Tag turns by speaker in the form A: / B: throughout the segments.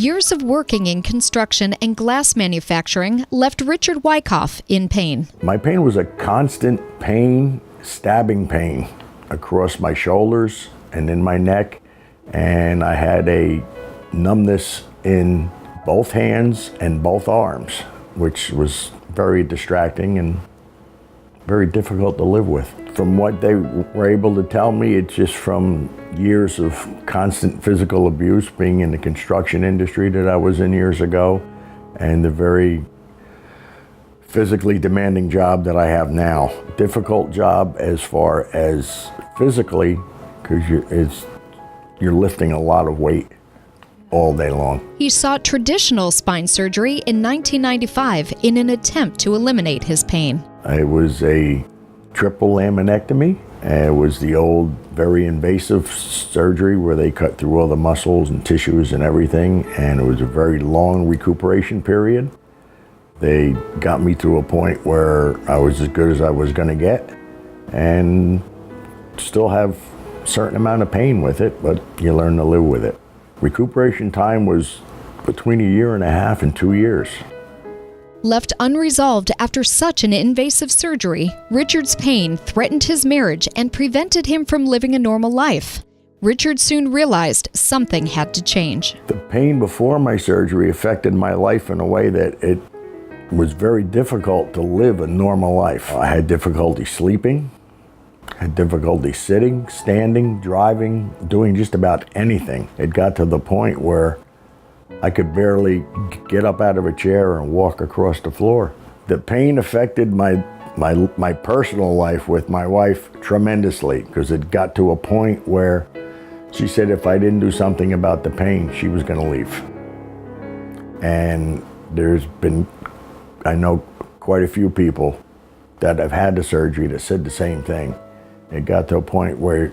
A: Years of working in construction and glass manufacturing left Richard Wyckoff in pain.
B: My pain was a constant pain, stabbing pain across my shoulders and in my neck, and I had a numbness in both hands and both arms, which was very distracting and very difficult to live with. From what they were able to tell me, it's just from years of constant physical abuse, being in the construction industry that I was in years ago, and the very physically demanding job that I have now. Difficult job as far as physically, because you're lifting a lot of weight all day long.
A: He sought traditional spine surgery in 1995 in an attempt to eliminate his pain.
B: It was a triple laminectomy. It was the old, very invasive surgery where they cut through all the muscles and tissues and everything, and it was a very long recuperation period. They got me to a point where I was as good as I was going to get, and still have a certain amount of pain with it, but you learn to live with it. Recuperation time was between 1.5 years and 2 years.
A: Left unresolved after such an invasive surgery, Richard's pain threatened his marriage and prevented him from living a normal life. Richard soon realized something had to change.
B: The pain before my surgery affected my life in a way that it was very difficult to live a normal life. I had difficulty sleeping, had difficulty sitting, standing, driving, doing just about anything. It got to the point where I could barely get up out of a chair and walk across the floor. The pain affected my personal life with my wife tremendously, because it got to a point where she said if I didn't do something about the pain, she was going to leave. And there's been, I know quite a few people that have had the surgery that said the same thing. It got to a point where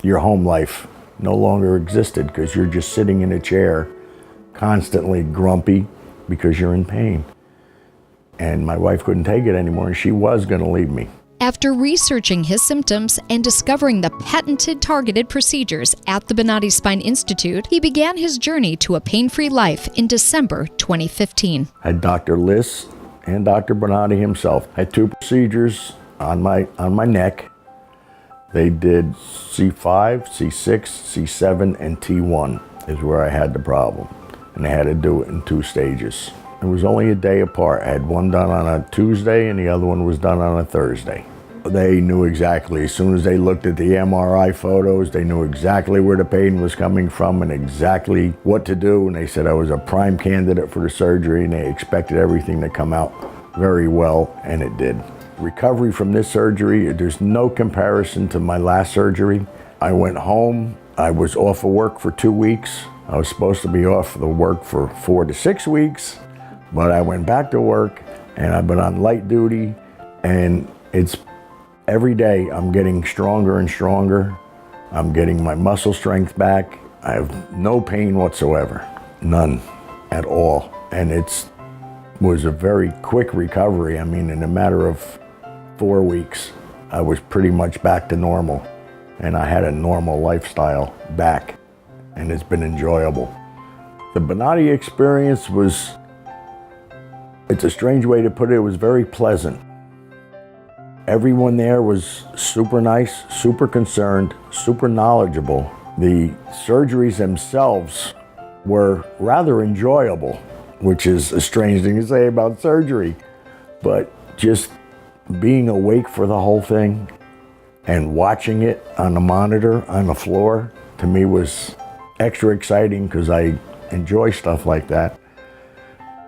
B: your home life no longer existed because you're just sitting in a chair constantly grumpy because you're in pain. And my wife couldn't take it anymore, and she was going to leave me.
A: After researching his symptoms and discovering the patented targeted procedures at the Bonati Spine Institute, he began his journey to a pain-free life in December 2015.
B: I had Dr. Liss and Dr. Bonati himself. I had 2 procedures on my neck. They did C5, C6, C7, and T1 is where I had the problem. And they had to do it in 2 stages. It was only a day apart. I had one done on a Tuesday and the other one was done on a Thursday. They knew exactly, as soon as they looked at the MRI photos, they knew exactly where the pain was coming from and exactly what to do. And they said I was a prime candidate for the surgery, and they expected everything to come out very well, and it did. Recovery from this surgery, there's no comparison to my last surgery. I went home, I was off of work for 2 weeks. I was supposed to be off the work for 4 to 6 weeks, but I went back to work, and I've been on light duty, and it's every day I'm getting stronger and stronger. I'm getting my muscle strength back. I have no pain whatsoever, none at all. And it was a very quick recovery. I mean, in a matter of 4 weeks, I was pretty much back to normal, and I had a normal lifestyle back, and it's been enjoyable. The Bonati experience was, it's a strange way to put it, it was very pleasant. Everyone there was super nice, super concerned, super knowledgeable. The surgeries themselves were rather enjoyable, which is a strange thing to say about surgery, but just being awake for the whole thing and watching it on the monitor on the floor, to me was extra exciting because I enjoy stuff like that.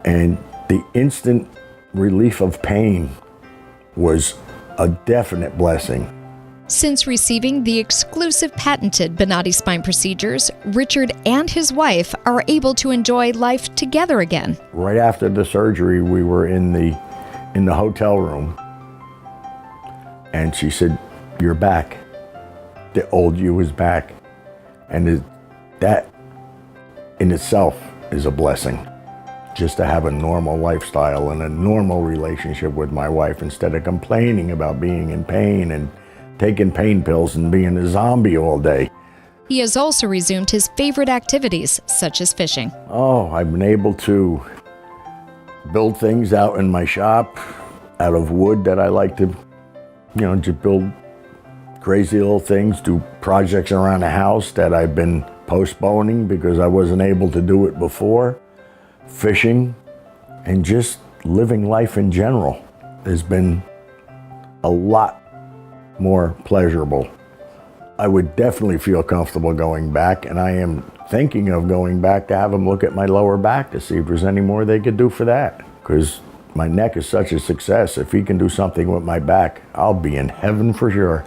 B: And the instant relief of pain was a definite blessing.
A: Since receiving the exclusive patented Bonati spine procedures, Richard and his wife are able to enjoy life together again.
B: Right after the surgery, we were in the hotel room, and she said, "You're back. The old you is back." And that in itself is a blessing. Just to have a normal lifestyle and a normal relationship with my wife instead of complaining about being in pain and taking pain pills and being a zombie all day.
A: He has also resumed his favorite activities, such as fishing.
B: Oh, I've been able to build things out in my shop out of wood that I like to, just build crazy little things, do projects around the house that I've been postponing because I wasn't able to do it before. Fishing and just living life in general has been a lot more pleasurable. I would definitely feel comfortable going back, and I am thinking of going back to have them look at my lower back to see if there's any more they could do for that. Because my neck is such a success. If he can do something with my back, I'll be in heaven for sure.